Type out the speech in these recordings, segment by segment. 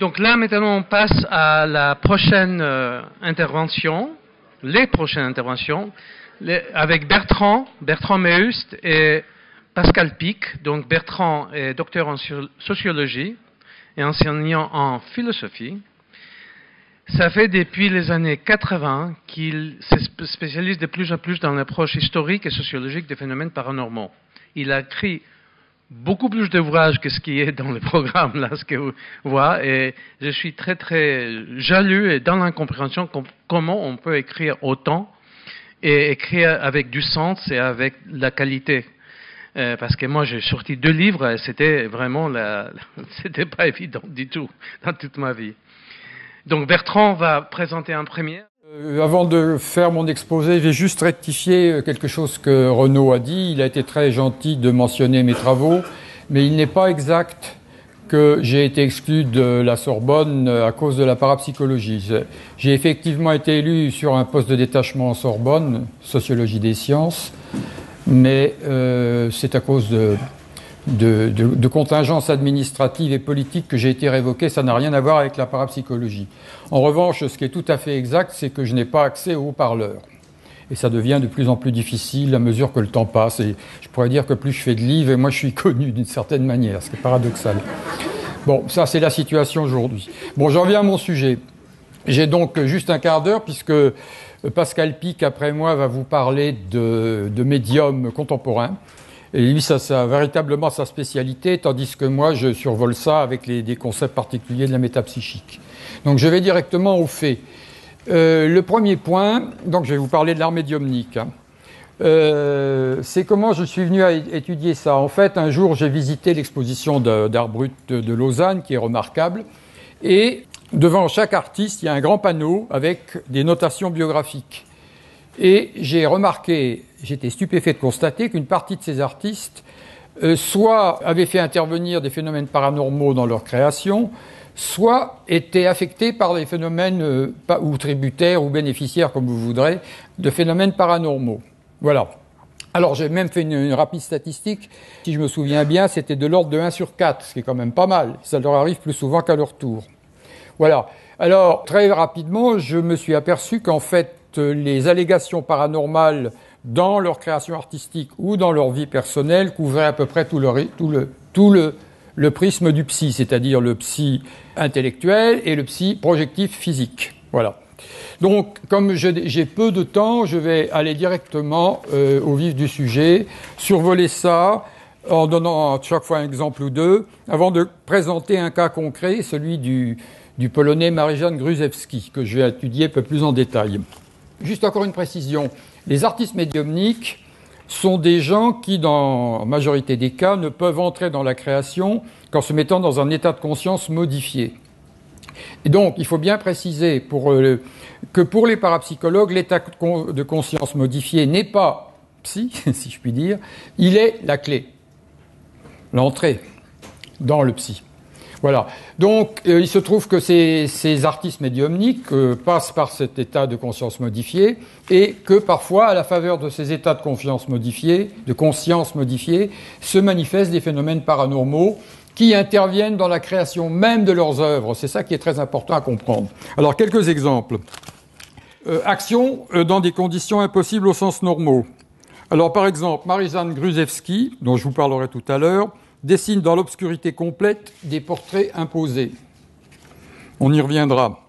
Donc là, maintenant, on passe à la prochaine intervention, les prochaines interventions, avec Bertrand Meust et Pascal Pic. Donc Bertrand est docteur en sociologie et enseignant en philosophie. Ça fait depuis les années 80 qu'il se spécialise de plus en plus dans l'approche historique et sociologique des phénomènes paranormaux. Il a écrit beaucoup plus d'ouvrages que ce qui est dans le programme, là, ce que vous voyez. Et je suis très, très jaloux et dans l'incompréhension comment on peut écrire autant et écrire avec du sens et avec la qualité. Parce que moi, j'ai sorti 2 livres et c'était vraiment c'était pas évident du tout dans toute ma vie. Donc Bertrand va présenter un premier. Avant de faire mon exposé, je vais juste rectifier quelque chose que Renaud a dit. Il a été très gentil de mentionner mes travaux, mais il n'est pas exact que j'ai été exclu de la Sorbonne à cause de la parapsychologie. J'ai effectivement été élu sur un poste de détachement en Sorbonne, sociologie des sciences, mais c'est à cause de contingences administratives et politiques que j'ai été révoqué. Ça n'a rien à voir avec la parapsychologie. En revanche, ce qui est tout à fait exact, c'est que je n'ai pas accès aux haut-parleurs. Et ça devient de plus en plus difficile à mesure que le temps passe. Et je pourrais dire que plus je fais de livres, et moi je suis connu d'une certaine manière, ce qui est paradoxal. Bon, ça c'est la situation aujourd'hui. Bon, j'en viens à mon sujet. J'ai donc juste un quart d'heure, puisque Pascal Pic, après moi, va vous parler de médiums contemporains. Et lui, ça véritablement sa spécialité, tandis que moi, je survole ça avec des concepts particuliers de la métapsychique. Donc, je vais directement aux faits. Le premier point, donc je vais vous parler de l'art médiumnique. C'est comment je suis venu à étudier ça. En fait, un jour, j'ai visité l'exposition d'art brut de Lausanne, qui est remarquable, et devant chaque artiste, il y a un grand panneau avec des notations biographiques. Et j'ai remarqué, j'étais stupéfait de constater qu'une partie de ces artistes soit avaient fait intervenir des phénomènes paranormaux dans leur création, soit étaient affectés par des phénomènes ou tributaires ou bénéficiaires, comme vous voudrez, de phénomènes paranormaux. Voilà. Alors j'ai même fait une rapide statistique. Si je me souviens bien, c'était de l'ordre de 1 sur 4, ce qui est quand même pas mal. Ça leur arrive plus souvent qu'à leur tour. Voilà. Alors, très rapidement, je me suis aperçu qu'en fait, les allégations paranormales dans leur création artistique ou dans leur vie personnelle couvraient à peu près tout le prisme du psy, c'est-à-dire le psy intellectuel et le psy projectif physique. Voilà. Donc, comme j'ai peu de temps, je vais aller directement au vif du sujet, survoler ça en donnant à chaque fois un exemple ou deux, avant de présenter un cas concret, celui du Polonais Maryjan Gruzewski, que je vais étudier un peu plus en détail. Juste encore une précision. Les artistes médiumniques sont des gens qui, dans la majorité des cas, ne peuvent entrer dans la création qu'en se mettant dans un état de conscience modifié. Et donc, il faut bien préciser que pour les parapsychologues, l'état de conscience modifié n'est pas psy, si je puis dire, il est la clé, l'entrée dans le psy. Voilà. Donc, il se trouve que ces artistes médiumniques passent par cet état de conscience modifié et que parfois, à la faveur de ces états de conscience modifiée, se manifestent des phénomènes paranormaux qui interviennent dans la création même de leurs œuvres. C'est ça qui est très important à comprendre. Alors, quelques exemples. Action dans des conditions impossibles au sens normaux. Alors, par exemple, Maryjan Gruzewski, dont je vous parlerai tout à l'heure, dessine dans l'obscurité complète des portraits imposés. On y reviendra.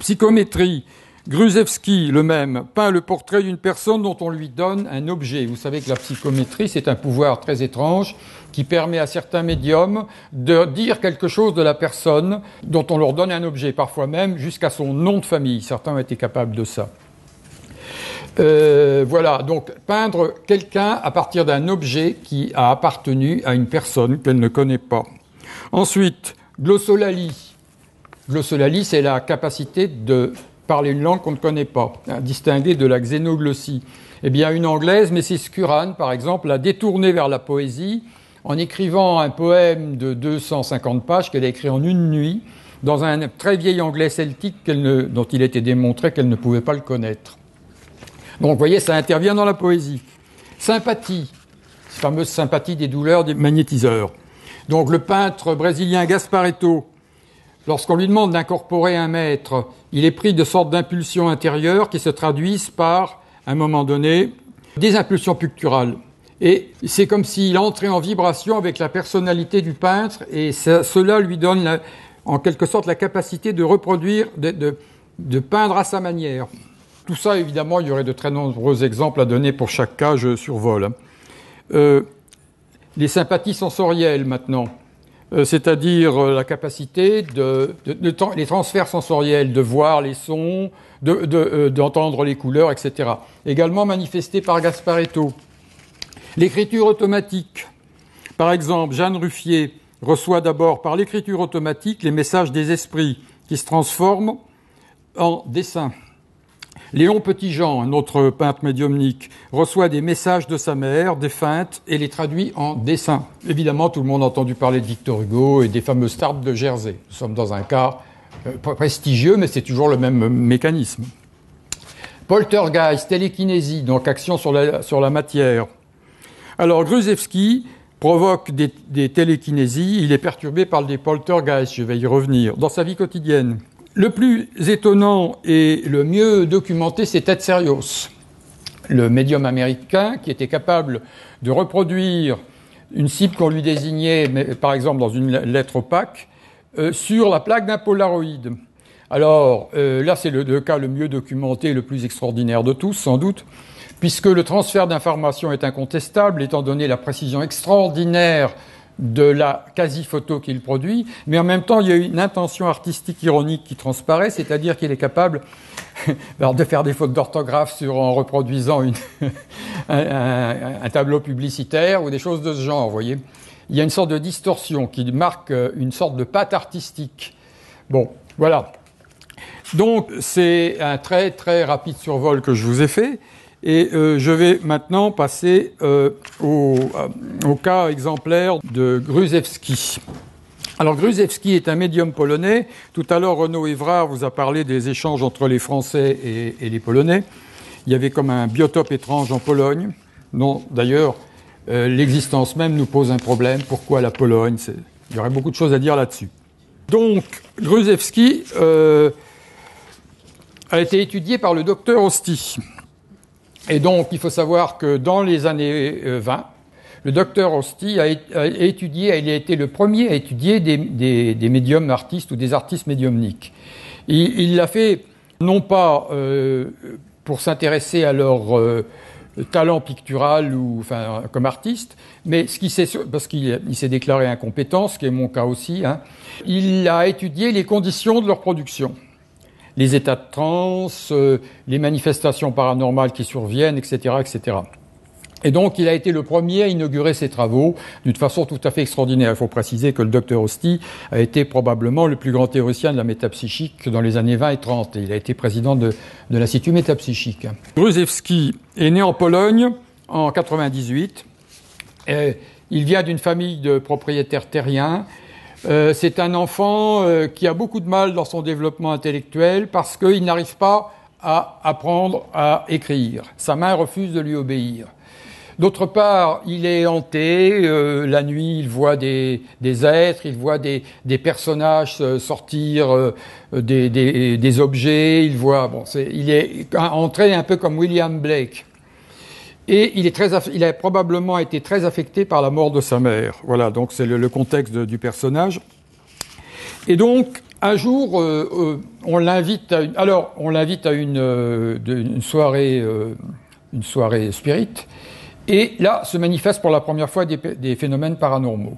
Psychométrie. Gruzewski, le même, peint le portrait d'une personne dont on lui donne un objet. Vous savez que la psychométrie, c'est un pouvoir très étrange qui permet à certains médiums de dire quelque chose de la personne dont on leur donne un objet, parfois même jusqu'à son nom de famille. Certains ont été capables de ça. Voilà, donc peindre quelqu'un à partir d'un objet qui a appartenu à une personne qu'elle ne connaît pas. Ensuite, glossolalie. Glossolalie, c'est la capacité de parler une langue qu'on ne connaît pas, distinguée de la xénoglossie. Eh bien, une Anglaise, Mrs. Curran, par exemple, l'a détournée vers la poésie en écrivant un poème de 250 pages qu'elle a écrit en une nuit dans un très vieil anglais celtique dont il était démontré qu'elle ne pouvait pas le connaître. Donc, vous voyez, ça intervient dans la poésie. Sympathie, cette fameuse sympathie des douleurs des magnétiseurs. Donc, le peintre brésilien Gasparetto lorsqu'on lui demande d'incorporer un maître, il est pris de sortes d'impulsions intérieures qui se traduisent par, à un moment donné, des impulsions picturales. Et c'est comme s'il entrait en vibration avec la personnalité du peintre, et cela lui donne en quelque sorte la capacité de reproduire, de peindre à sa manière. Tout ça, évidemment, il y aurait de très nombreux exemples à donner pour chaque cas, je survole. Les sympathies sensorielles maintenant, c'est-à-dire la capacité les transferts sensoriels, de voir les sons, d'entendre les couleurs, etc. Également manifesté par Gasparetto. L'écriture automatique. Par exemple, Jeanne Ruffier reçoit d'abord par l'écriture automatique les messages des esprits qui se transforment en dessin. Léon Petitjean, un autre peintre médiumnique, reçoit des messages de sa mère, défunte, et les traduit en dessin. Évidemment, tout le monde a entendu parler de Victor Hugo et des fameuses tarbes de Jersey. Nous sommes dans un cas prestigieux, mais c'est toujours le même mécanisme. Poltergeist, télékinésie, donc action sur la matière. Alors, Gruzewski provoque des télékinésies, il est perturbé par des poltergeists, je vais y revenir, dans sa vie quotidienne. Le plus étonnant et le mieux documenté, c'est Ted Serios, le médium américain qui était capable de reproduire une cible qu'on lui désignait, par exemple dans une lettre opaque, sur la plaque d'un Polaroid. Alors là, c'est le cas le mieux documenté, le plus extraordinaire de tous, sans doute, puisque le transfert d'informations est incontestable, étant donné la précision extraordinaire de la quasi-photo qu'il produit, mais en même temps, il y a une intention artistique ironique qui transparaît, c'est-à-dire qu'il est capable de faire des fautes d'orthographe en reproduisant un tableau publicitaire ou des choses de ce genre, vous voyez. Il y a une sorte de distorsion qui marque une sorte de patte artistique. Bon, voilà. Donc, c'est un très très rapide survol que je vous ai fait. Et je vais maintenant passer au cas exemplaire de Gruzewski. Alors Gruzewski est un médium polonais. Tout à l'heure, Renaud Évrard vous a parlé des échanges entre les Français et les Polonais. Il y avait comme un biotope étrange en Pologne. Non, d'ailleurs, l'existence même nous pose un problème. Pourquoi la Pologne ? Il y aurait beaucoup de choses à dire là-dessus. Donc, Gruzewski a été étudié par le docteur Osty. Et donc, il faut savoir que dans les années 20, le docteur Osty a étudié, il a été le premier à étudier des médiums artistes ou des artistes médiumniques. Il l'a fait non pas pour s'intéresser à leur talent pictural ou enfin comme artiste, mais parce qu'il s'est déclaré incompétent, ce qui est mon cas aussi. Il a étudié les conditions de leur production. Les états de transe, les manifestations paranormales qui surviennent, etc., etc. Et donc, il a été le premier à inaugurer ces travaux d'une façon tout à fait extraordinaire. Il faut préciser que le docteur Osty a été probablement le plus grand théoricien de la métapsychique dans les années 20 et 30. Et il a été président de l'Institut métapsychique. Gruzewski est né en Pologne en 98. Il vient d'une famille de propriétaires terriens. C'est un enfant qui a beaucoup de mal dans son développement intellectuel parce qu'il n'arrive pas à apprendre à écrire. Sa main refuse de lui obéir. D'autre part, il est hanté. La nuit, il voit des êtres, il voit des personnages sortir des objets. Il est entré un peu comme William Blake. Et il a probablement été très affecté par la mort de sa mère. Voilà, donc c'est le contexte du personnage. Et donc, un jour, on l'invite à une soirée spirit. Et là, se manifestent pour la première fois des phénomènes paranormaux.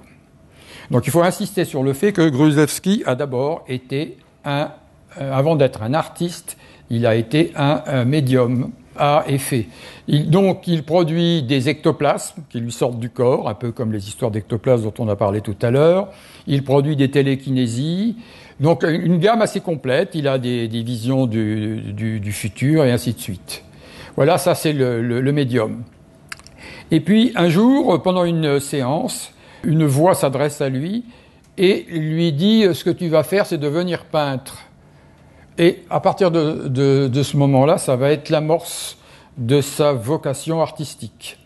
Donc, il faut insister sur le fait que Gruzewski a d'abord été avant d'être un artiste, il a été un médium à effet. Donc, il produit des ectoplasmes qui lui sortent du corps, un peu comme les histoires d'ectoplasmes dont on a parlé tout à l'heure. Il produit des télékinésies. Donc, une gamme assez complète. Il a des visions du futur et ainsi de suite. Voilà, ça c'est le médium. Et puis, un jour, pendant une séance, une voix s'adresse à lui et lui dit « Ce que tu vas faire, c'est devenir peintre ». Et à partir de ce moment-là, ça va être l'amorce de sa vocation artistique.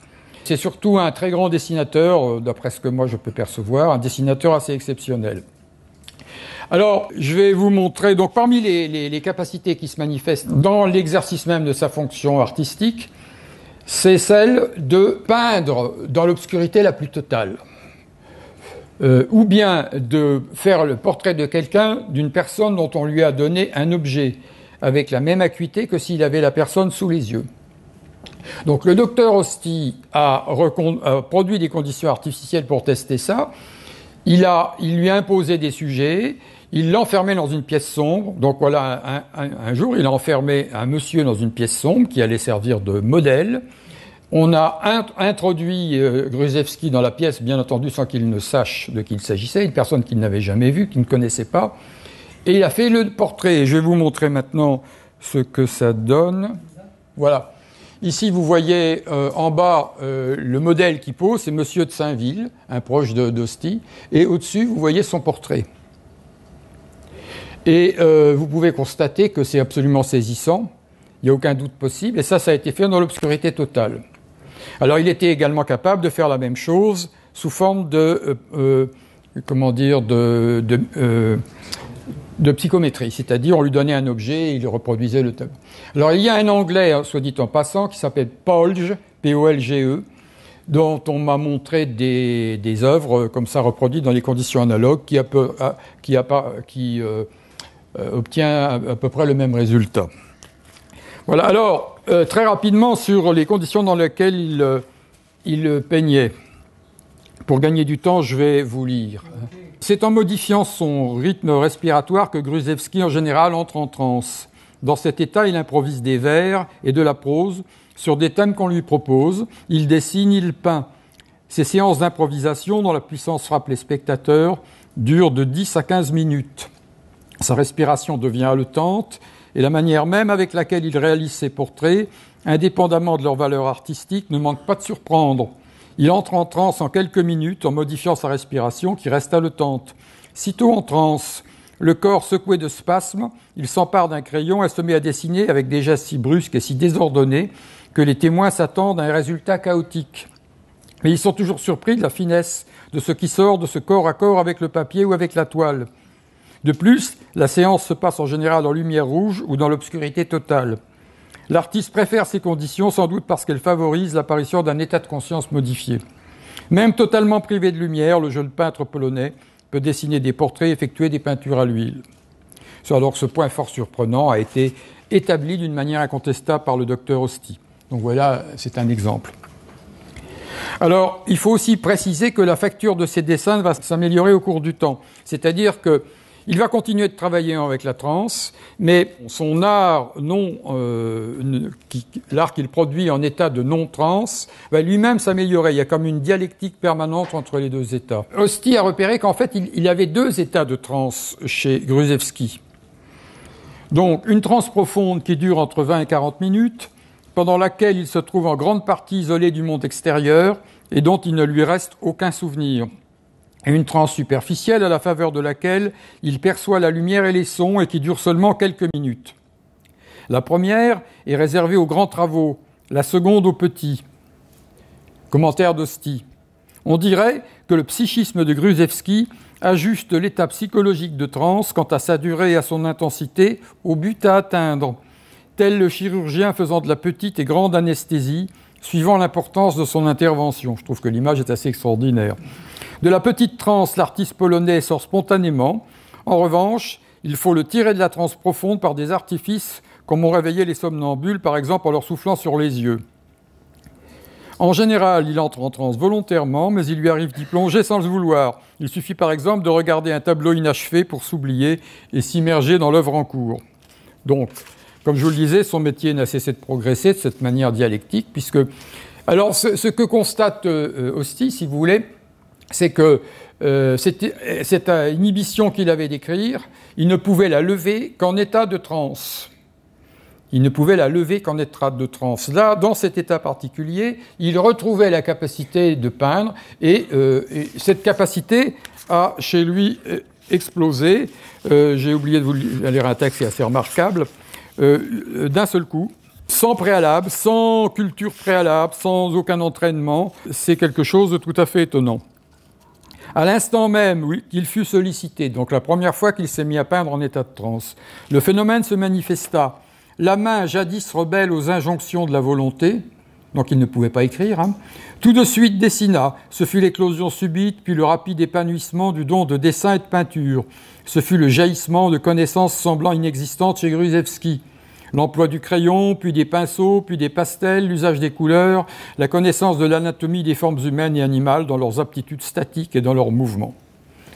C'est surtout un très grand dessinateur, d'après ce que moi je peux percevoir, un dessinateur assez exceptionnel. Alors, je vais vous montrer, donc parmi les capacités qui se manifestent dans l'exercice même de sa fonction artistique, c'est celle de peindre dans l'obscurité la plus totale. Ou bien de faire le portrait de quelqu'un, d'une personne dont on lui a donné un objet, avec la même acuité que s'il avait la personne sous les yeux. Donc le docteur Osty a produit des conditions artificielles pour tester ça. Il lui a imposé des sujets, il l'enfermait dans une pièce sombre. Donc voilà, un jour, il a enfermé un monsieur dans une pièce sombre qui allait servir de modèle. On a introduit Gruzewski dans la pièce, bien entendu, sans qu'il ne sache de qui il s'agissait, une personne qu'il n'avait jamais vue, qu'il ne connaissait pas. Et il a fait le portrait. Je vais vous montrer maintenant ce que ça donne. Voilà. Ici, vous voyez en bas le modèle qui pose, c'est Monsieur de Saint-Ville, un proche d'Osty. Et au-dessus, vous voyez son portrait. Et vous pouvez constater que c'est absolument saisissant. Il n'y a aucun doute possible. Et ça a été fait dans l'obscurité totale. Alors, il était également capable de faire la même chose sous forme de psychométrie, c'est-à-dire on lui donnait un objet et il reproduisait le tableau. Alors, il y a un Anglais, soit dit en passant, qui s'appelle Polge, P-O-L-G-E, dont on m'a montré des œuvres comme ça reproduites dans les conditions analogues, qui obtient à peu près le même résultat. Voilà, alors, très rapidement sur les conditions dans lesquelles il peignait. Pour gagner du temps, je vais vous lire. C'est en modifiant son rythme respiratoire que Gruzewski, en général, entre en transe. Dans cet état, il improvise des vers et de la prose sur des thèmes qu'on lui propose. Il dessine, il peint. Ces séances d'improvisation, dont la puissance frappe les spectateurs, durent de 10 à 15 minutes. Sa respiration devient haletante et la manière même avec laquelle il réalise ses portraits, indépendamment de leur valeur artistique, ne manque pas de surprendre. Il entre en transe en quelques minutes en modifiant sa respiration qui reste haletante. Sitôt en transe, le corps secoué de spasmes, il s'empare d'un crayon et se met à dessiner avec des gestes si brusques et si désordonnés que les témoins s'attendent à un résultat chaotique. Mais ils sont toujours surpris de la finesse de ce qui sort de ce corps à corps avec le papier ou avec la toile. De plus, la séance se passe en général en lumière rouge ou dans l'obscurité totale. L'artiste préfère ces conditions sans doute parce qu'elles favorisent l'apparition d'un état de conscience modifié. Même totalement privé de lumière, le jeune peintre polonais peut dessiner des portraits et effectuer des peintures à l'huile. Alors que ce point fort surprenant a été établi d'une manière incontestable par le docteur Osty. Donc voilà, c'est un exemple. Alors, il faut aussi préciser que la facture de ces dessins va s'améliorer au cours du temps. C'est-à-dire que il va continuer de travailler avec la transe, mais son art l'art qu'il produit en état de non-transe va lui-même s'améliorer. Il y a comme une dialectique permanente entre les deux états. Osty a repéré qu'en fait, il y avait deux états de transe chez Gruzewski. Donc, une transe profonde qui dure entre 20 et 40 minutes, pendant laquelle il se trouve en grande partie isolé du monde extérieur et dont il ne lui reste aucun souvenir. Et une transe superficielle à la faveur de laquelle il perçoit la lumière et les sons et qui dure seulement quelques minutes. La première est réservée aux grands travaux, la seconde aux petits. Commentaire d'Osty. On dirait que le psychisme de Gruzewski ajuste l'état psychologique de transe quant à sa durée et à son intensité au but à atteindre, tel le chirurgien faisant de la petite et grande anesthésie, suivant l'importance de son intervention. Je trouve que l'image est assez extraordinaire. De la petite transe, l'artiste polonais sort spontanément. En revanche, il faut le tirer de la transe profonde par des artifices comme ont réveillé les somnambules, par exemple en leur soufflant sur les yeux. En général, il entre en transe volontairement, mais il lui arrive d'y plonger sans le vouloir. Il suffit par exemple de regarder un tableau inachevé pour s'oublier et s'immerger dans l'œuvre en cours. Donc, comme je vous le disais, son métier n'a cessé de progresser de cette manière dialectique, puisque... Alors, ce que constate Osty, si vous voulez, c'est que cette inhibition qu'il avait d'écrire, il ne pouvait la lever qu'en état de transe. Il ne pouvait la lever qu'en état de transe. Là, dans cet état particulier, il retrouvait la capacité de peindre, et cette capacité a, chez lui, explosé. J'ai oublié de vous lire un texte qui est assez remarquable. D'un seul coup, sans préalable, sans culture préalable, sans aucun entraînement, c'est quelque chose de tout à fait étonnant. À l'instant même où il fut sollicité, donc la première fois qu'il s'est mis à peindre en état de transe, le phénomène se manifesta. La main, jadis rebelle aux injonctions de la volonté, donc il ne pouvait pas écrire, tout de suite dessina. Ce fut l'éclosion subite, puis le rapide épanouissement du don de dessin et de peinture. Ce fut le jaillissement de connaissances semblant inexistantes chez Gruzewski. L'emploi du crayon, puis des pinceaux, puis des pastels, l'usage des couleurs, la connaissance de l'anatomie des formes humaines et animales dans leurs aptitudes statiques et dans leurs mouvements.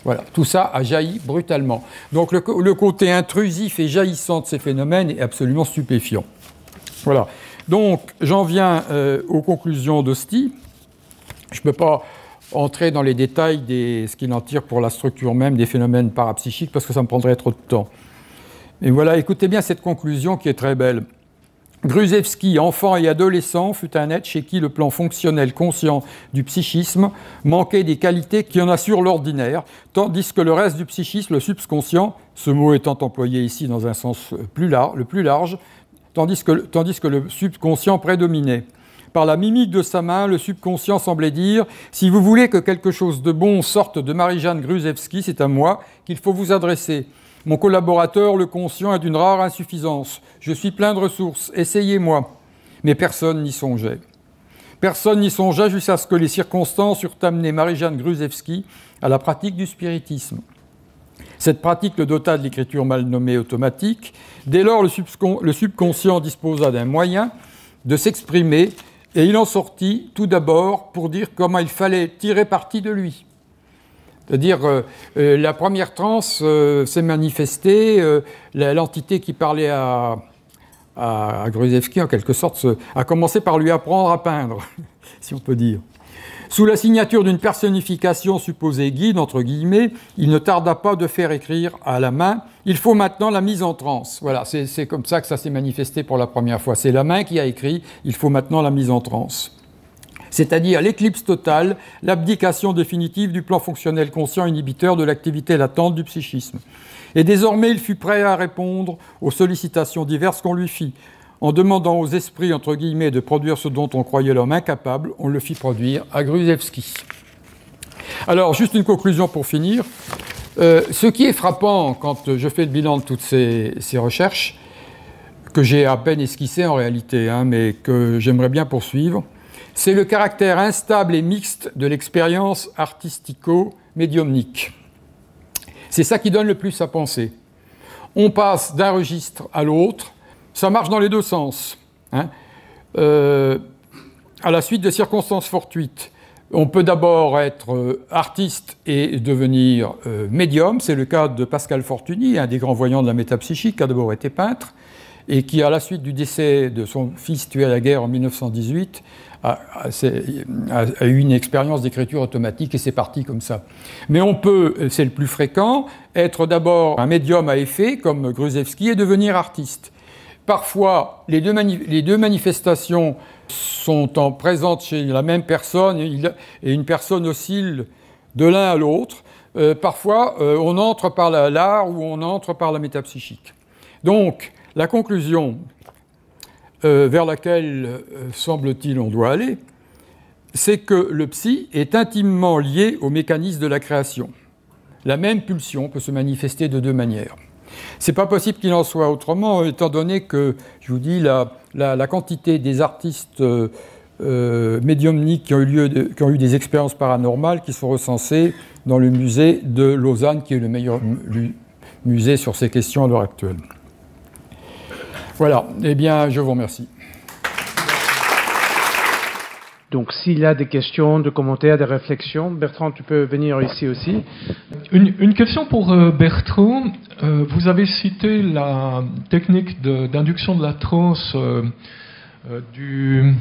Voilà, tout ça a jailli brutalement. Donc le côté intrusif et jaillissant de ces phénomènes est absolument stupéfiant. Voilà. Donc j'en viens aux conclusions d'Hosty. Je ne peux pas entrer dans les détails de ce qu'il en tire pour la structure même des phénomènes parapsychiques parce que ça me prendrait trop de temps. Et voilà, écoutez bien cette conclusion qui est très belle. Gruzewski, enfant et adolescent, fut un être chez qui le plan fonctionnel conscient du psychisme manquait des qualités qui en assurent l'ordinaire, tandis que le reste du psychisme, le subconscient, ce mot étant employé ici dans un sens le plus large, tandis que le subconscient prédominait. Par la mimique de sa main, le subconscient semblait dire « Si vous voulez que quelque chose de bon sorte de Marie-Jeanne Gruzewski, c'est à moi qu'il faut vous adresser. Mon collaborateur, le conscient, est d'une rare insuffisance. Je suis plein de ressources, essayez-moi. » Mais personne n'y songeait. Personne n'y songeait jusqu'à ce que les circonstances eurent amené Marie-Jeanne Gruzewski à la pratique du spiritisme. Cette pratique le dota de l'écriture mal nommée automatique. Dès lors, le subconscient disposa d'un moyen de s'exprimer et il en sortit tout d'abord pour dire comment il fallait tirer parti de lui. C'est-à-dire, la première transe s'est manifestée, l'entité qui parlait à Gruzewski, en quelque sorte, a commencé par lui apprendre à peindre, si on peut dire. Sous la signature d'une personnification supposée guide, entre guillemets, il ne tarda pas de faire écrire à la main « Il faut maintenant la mise en transe ». Voilà, c'est comme ça que ça s'est manifesté pour la première fois. C'est la main qui a écrit « Il faut maintenant la mise en transe ». C'est-à-dire l'éclipse totale, l'abdication définitive du plan fonctionnel conscient inhibiteur de l'activité latente du psychisme. Et désormais, il fut prêt à répondre aux sollicitations diverses qu'on lui fit. En demandant aux esprits, entre guillemets, de produire ce dont on croyait l'homme incapable, on le fit produire à Gruzewski. Alors, juste une conclusion pour finir. Ce qui est frappant quand je fais le bilan de toutes ces recherches, que j'ai à peine esquissé en réalité, mais que j'aimerais bien poursuivre, c'est le caractère instable et mixte de l'expérience artistico-médiumnique. C'est ça qui donne le plus à penser. On passe d'un registre à l'autre, ça marche dans les deux sens. À la suite de circonstances fortuites, on peut d'abord être artiste et devenir médium. C'est le cas de Pascal Fortuny, un des grands voyants de la métapsychique, qui a d'abord été peintre, et qui, à la suite du décès de son fils tué à la guerre en 1918, a eu une expérience d'écriture automatique et c'est parti comme ça. Mais on peut, c'est le plus fréquent, être d'abord un médium à effet, comme Gruzewski, et devenir artiste. Parfois, les deux manifestations sont présentes chez la même personne et une personne oscille de l'un à l'autre. Parfois, on entre par l'art ou on entre par la métapsychique. Donc, la conclusion vers laquelle, semble-t-il, on doit aller, c'est que le psy est intimement lié au mécanisme de la création. La même pulsion peut se manifester de deux manières. C'est pas possible qu'il en soit autrement, étant donné que, je vous dis, la quantité des artistes médiumniques qui ont eu des expériences paranormales qui sont recensées dans le musée de Lausanne, qui est le meilleur musée sur ces questions à l'heure actuelle. Voilà, eh bien, je vous remercie. Donc, s'il y a des questions, des commentaires, des réflexions, Bertrand, tu peux venir ici aussi. Une question pour Bertrand. Vous avez cité la technique d'induction de la transe du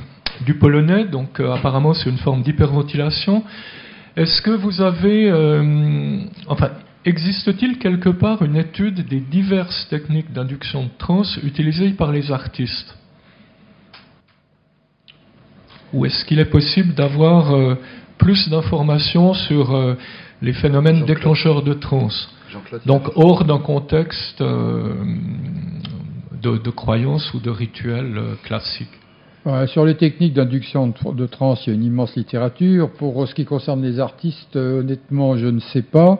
polonais, donc apparemment c'est une forme d'hyperventilation. Est-ce que vous avez... existe-t-il quelque part une étude des diverses techniques d'induction de transe utilisées par les artistes ? Ou est-ce qu'il est possible d'avoir plus d'informations sur les phénomènes déclencheurs de transe ? Donc hors d'un contexte de croyance ou de rituel classique. Sur les techniques d'induction de trans, il y a une immense littérature. Pour ce qui concerne les artistes, honnêtement, je ne sais pas.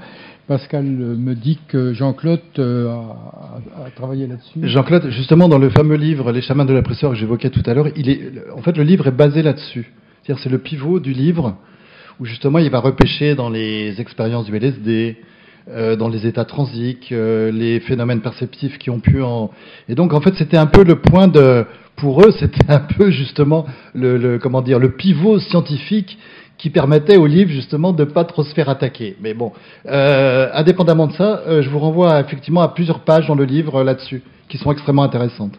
Pascal me dit que Jean-Claude a travaillé là-dessus. Jean-Claude, justement, dans le fameux livre Les chamans de la presseur que j'évoquais tout à l'heure, en fait, le livre est basé là-dessus. C'est-à-dire, c'est le pivot du livre où, justement, il va repêcher dans les expériences du LSD, dans les états transiques, les phénomènes perceptifs qui ont pu en... Et donc, en fait, c'était un peu le point de... Pour eux, c'était un peu, justement, le pivot scientifique qui permettait au livre, justement, de ne pas trop se faire attaquer. Mais bon, indépendamment de ça, je vous renvoie effectivement à plusieurs pages dans le livre là-dessus, qui sont extrêmement intéressantes.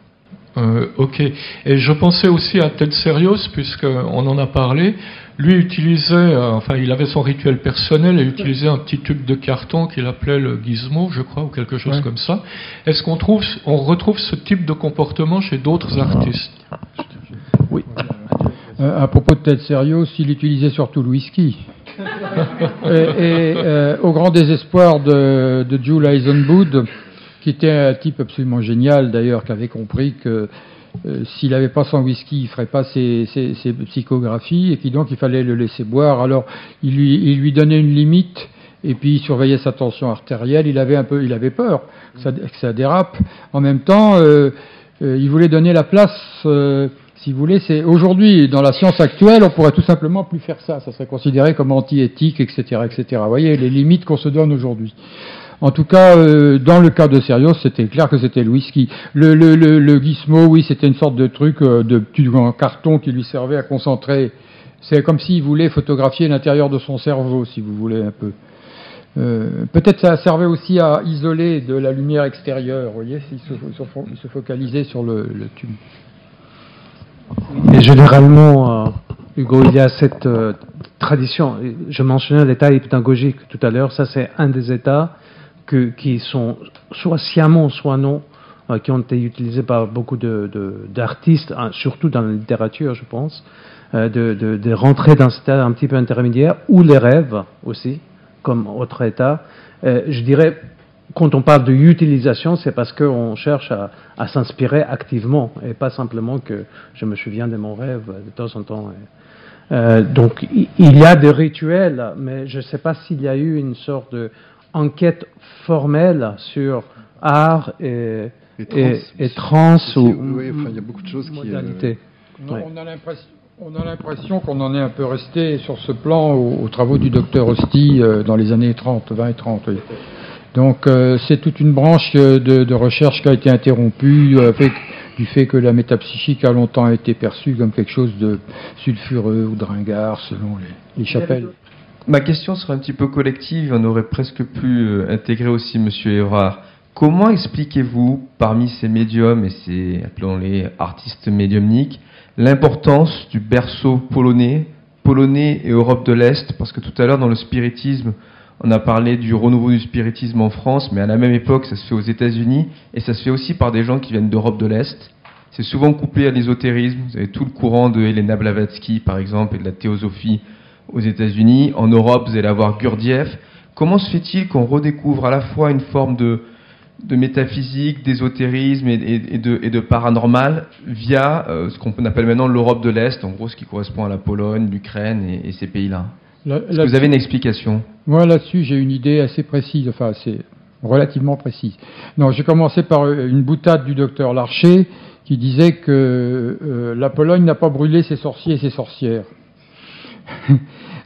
Ok. Et je pensais aussi à Ted Serios, puisqu'on en a parlé. Lui utilisait, il avait son rituel personnel et utilisait un petit tube de carton qu'il appelait le gizmo, je crois, ou quelque chose comme ça. Est-ce qu'on retrouve ce type de comportement chez d'autres artistes? Oui. À propos de Ted Serios, il utilisait surtout le whisky. Au grand désespoir de Jules Eisenbud, qui était un type absolument génial d'ailleurs, qui avait compris que s'il n'avait pas son whisky, il ne ferait pas ses psychographies, et qui donc il fallait le laisser boire. Alors il lui donnait une limite, et puis il surveillait sa tension artérielle. Il avait peur que ça dérape. En même temps, il voulait donner la place. Si vous voulez, aujourd'hui, dans la science actuelle, on pourrait tout simplement plus faire ça. Ça serait considéré comme anti-éthique, etc., etc. Vous voyez les limites qu'on se donne aujourd'hui. En tout cas, dans le cas de Serios, c'était clair que c'était le whisky. Le gizmo, oui, c'était une sorte de truc de petit carton qui lui servait à concentrer. C'est comme s'il voulait photographier l'intérieur de son cerveau, si vous voulez, un peu. Peut-être ça servait aussi à isoler de la lumière extérieure, vous voyez, il se focalisait sur le tube. Et généralement, Hugo, il y a cette tradition. Je mentionnais l'état hypnagogique tout à l'heure. Ça, c'est un des états qui sont soit sciemment, soit non, qui ont été utilisés par beaucoup d'artistes, surtout dans la littérature, je pense, de rentrer dans cet état un petit peu intermédiaire, ou les rêves aussi, comme autre état. Je dirais, quand on parle de utilisation, c'est parce qu'on cherche à s'inspirer activement, et pas simplement que je me souviens de mon rêve de temps en temps. Donc, il y a des rituels, mais je ne sais pas s'il y a eu une sorte d'enquête formelle sur art et trans ou oui, il y a beaucoup de choses modalités. On a l'impression qu'on en est un peu resté sur ce plan aux travaux du docteur Hosty dans les années 20 et 30. Oui. Donc c'est toute une branche de recherche qui a été interrompue du fait que la métapsychique a longtemps été perçue comme quelque chose de sulfureux ou de ringard selon les chapelles. Ma question serait un petit peu collective, on aurait presque pu intégrer aussi M. Évrard. Comment expliquez-vous, parmi ces médiums et ces, appelons-les, artistes médiumniques, l'importance du berceau polonais et Europe de l'Est? Parce que tout à l'heure, dans le spiritisme, on a parlé du renouveau du spiritisme en France, mais à la même époque, ça se fait aux États-Unis, et ça se fait aussi par des gens qui viennent d'Europe de l'Est. C'est souvent couplé à l'ésotérisme. Vous avez tout le courant de Helena Blavatsky, par exemple, et de la théosophie aux États-Unis. En Europe, vous allez avoir Gurdjieff. Comment se fait-il qu'on redécouvre à la fois une forme de métaphysique, d'ésotérisme et de paranormal via ce qu'on appelle maintenant l'Europe de l'Est, en gros ce qui correspond à la Pologne, l'Ukraine et ces pays-là? Est-ce que vous avez une explication? Moi, là-dessus, j'ai une idée assez précise, enfin assez relativement précise. Non, j'ai commencé par une boutade du docteur Larcher qui disait que la Pologne n'a pas brûlé ses sorciers et ses sorcières.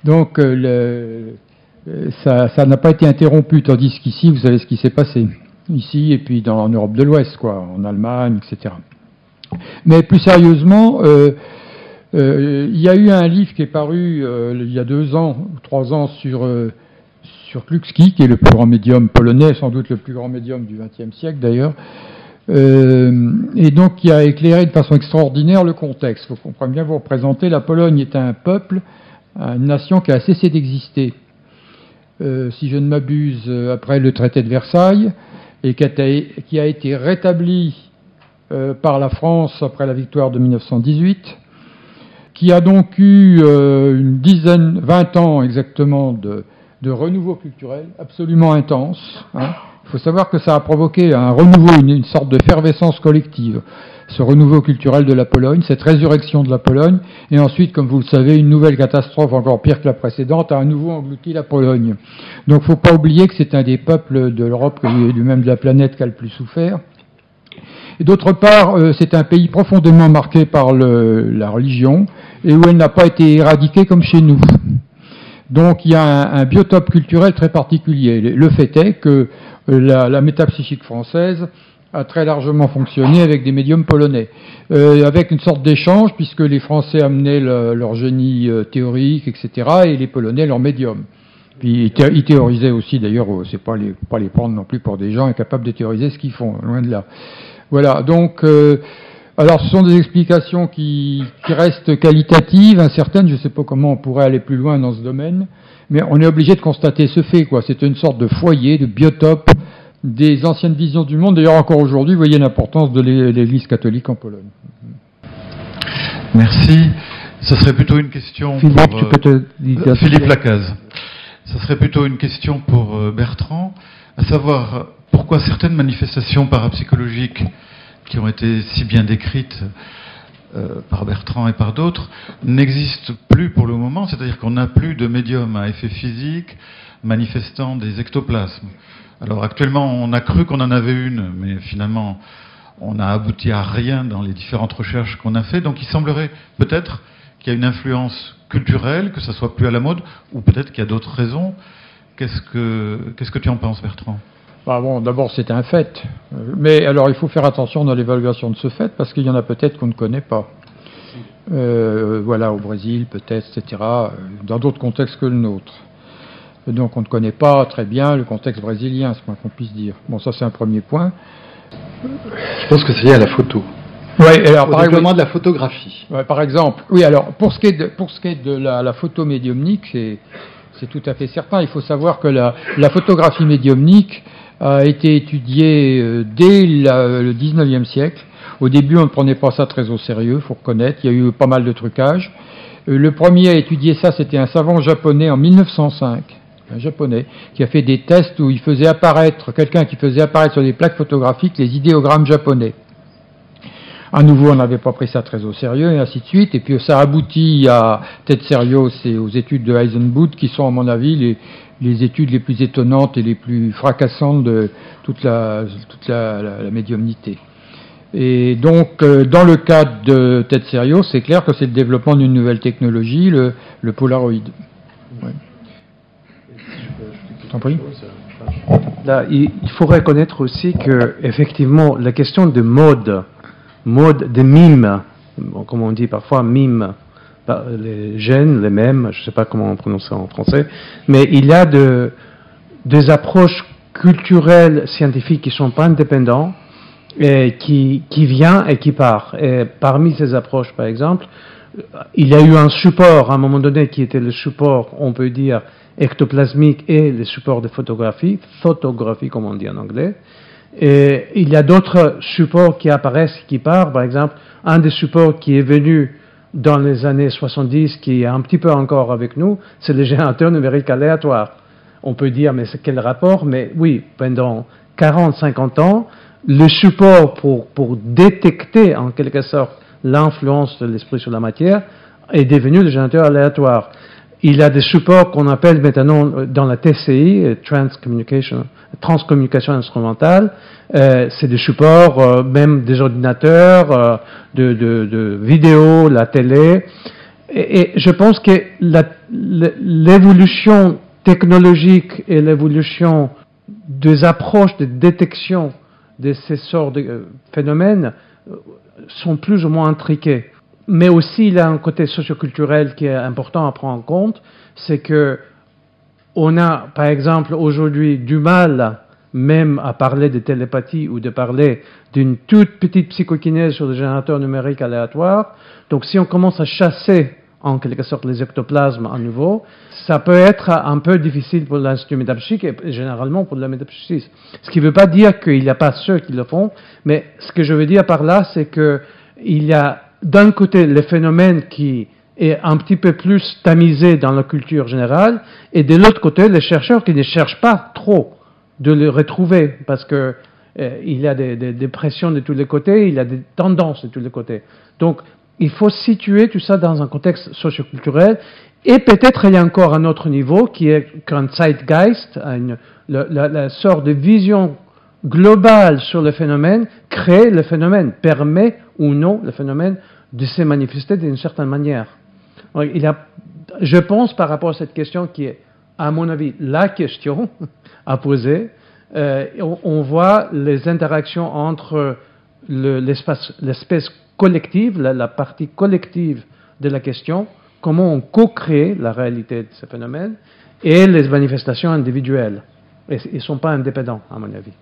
Donc, ça n'a pas été interrompu, tandis qu'ici, vous savez ce qui s'est passé. Ici, et puis en Europe de l'Ouest, quoi, en Allemagne, etc. Mais plus sérieusement, il y a eu un livre qui est paru il y a 2 ans ou 3 ans sur Kluczki, qui est le plus grand médium polonais, sans doute le plus grand médium du XXe siècle d'ailleurs, et donc qui a éclairé de façon extraordinaire le contexte. Il faut bien vous représenter, la Pologne est un peuple, une nation qui a cessé d'exister, si je ne m'abuse, après le traité de Versailles, et qui a été rétabli par la France après la victoire de 1918, qui a donc eu 20 ans exactement de renouveau culturel absolument intense. Hein. Il faut savoir que ça a provoqué un renouveau, une sorte de effervescence collective. ce renouveau culturel de la Pologne, cette résurrection de la Pologne, et ensuite, comme vous le savez, une nouvelle catastrophe encore pire que la précédente a à nouveau englouti la Pologne. Donc il ne faut pas oublier que c'est un des peuples de l'Europe et même de la planète qui a le plus souffert. Et d'autre part, c'est un pays profondément marqué par la religion et où elle n'a pas été éradiquée comme chez nous. Donc il y a un biotope culturel très particulier. Le fait est que la métapsychique française a très largement fonctionné avec des médiums polonais, avec une sorte d'échange puisque les Français amenaient leur génie théorique, etc., et les Polonais leur médium. Puis ils théorisaient aussi, d'ailleurs, c'est pas les prendre non plus pour des gens incapables de théoriser ce qu'ils font, loin de là. Voilà, donc, alors ce sont des explications qui restent qualitatives, incertaines, je ne sais pas comment on pourrait aller plus loin dans ce domaine, mais on est obligé de constater ce fait, quoi. C'est une sorte de foyer, de biotope des anciennes visions du monde. D'ailleurs, encore aujourd'hui, vous voyez l'importance de l'Église catholique en Pologne. Merci. Ce serait plutôt une question Philippe, pour tu peux te... Philippe Lacaze. Ce serait plutôt une question pour Bertrand, à savoir pourquoi certaines manifestations parapsychologiques qui ont été si bien décrites par Bertrand et par d'autres n'existent plus pour le moment, c'est-à-dire qu'on n'a plus de médium à effet physique manifestant des ectoplasmes. Alors actuellement, on a cru qu'on en avait une, mais finalement, on n'a abouti à rien dans les différentes recherches qu'on a fait. Donc il semblerait peut-être qu'il y a une influence culturelle, que ça soit plus à la mode, ou peut-être qu'il y a d'autres raisons. Qu'est-ce que tu en penses, Bertrand ? Bah bon, d'abord, c'est un fait. Mais alors, il faut faire attention dans l'évaluation de ce fait, parce qu'il y en a peut-être qu'on ne connaît pas. Voilà, au Brésil, peut-être, etc., dans d'autres contextes que le nôtre. Donc, on ne connaît pas très bien le contexte brésilien, c'est moins qu'on puisse dire. Bon, ça, c'est un premier point. Je pense que c'est lié à la photo. Oui, alors, au développement de la photographie. Ouais, par exemple. Oui, alors, pour ce qui est de la photo médiumnique, c'est tout à fait certain. Il faut savoir que la photographie médiumnique a été étudiée dès le 19e siècle. Au début, on ne prenait pas ça très au sérieux, il faut reconnaître. Il y a eu pas mal de trucages. Le premier à étudier ça, c'était un savant japonais en 1905. Un japonais qui a fait des tests où il faisait apparaître, quelqu'un qui faisait apparaître sur des plaques photographiques les idéogrammes japonais. À nouveau, on n'avait pas pris ça très au sérieux, et ainsi de suite. Et puis ça aboutit à Tetserios et aux études de Heisenbud, qui sont, à mon avis, les études les plus étonnantes et les plus fracassantes de toute la médiumnité. Et donc, dans le cadre de Tetserios, c'est clair que c'est le développement d'une nouvelle technologie, le Polaroid. Ouais. T'en prie. Là, il faut reconnaître aussi que, effectivement, la question de mode de mime, comme on dit parfois mime, les gènes, les mèmes, je ne sais pas comment on prononce ça en français, mais il y a des approches culturelles, scientifiques qui ne sont pas indépendantes et qui viennent et qui partent. Et parmi ces approches, par exemple, il y a eu un support à un moment donné qui était le support, on peut dire, ectoplasmique et le support de photographie comme on dit en anglais. Et il y a d'autres supports qui apparaissent, qui partent. Par exemple, un des supports qui est venu dans les années 70, qui est un petit peu encore avec nous, c'est le générateur numérique aléatoire. On peut dire, mais c'est quel rapport? Mais oui, pendant 40-50 ans, le support pour détecter en quelque sorte l'influence de l'esprit sur la matière est devenu le générateur aléatoire. Il y a des supports qu'on appelle maintenant dans la TCI, transcommunication instrumentale. C'est des supports, même des ordinateurs, de vidéo, la télé. Et je pense que l'évolution technologique et l'évolution des approches de détection de ces sortes de phénomènes sont plus ou moins intriqués. Mais aussi, il y a un côté socioculturel qui est important à prendre en compte, c'est que on a, par exemple, aujourd'hui du mal même à parler de télépathie ou de parler d'une toute petite psychokinèse sur le générateur numérique aléatoire. Donc, si on commence à chasser en quelque sorte les ectoplasmes à nouveau, ça peut être un peu difficile pour l'Institut métapsychique et généralement pour le métapsychisme. Ce qui ne veut pas dire qu'il n'y a pas ceux qui le font, mais ce que je veux dire par là, c'est qu'il y a d'un côté le phénomène qui est un petit peu plus tamisé dans la culture générale, et de l'autre côté les chercheurs qui ne cherchent pas trop de le retrouver, parce que il y a des pressions de tous les côtés, il y a des tendances de tous les côtés. Donc, il faut situer tout ça dans un contexte socioculturel. Et peut-être il y a encore un autre niveau qui est qu'un zeitgeist, la sorte de vision globale sur le phénomène, crée le phénomène, permet ou non le phénomène de se manifester d'une certaine manière. Je pense par rapport à cette question qui est, à mon avis, la question à poser, on voit les interactions entre l'espèce collective, la partie collective de la question, comment on co-crée la réalité de ce phénomène, et les manifestations individuelles. Et ils ne sont pas indépendants, à mon avis.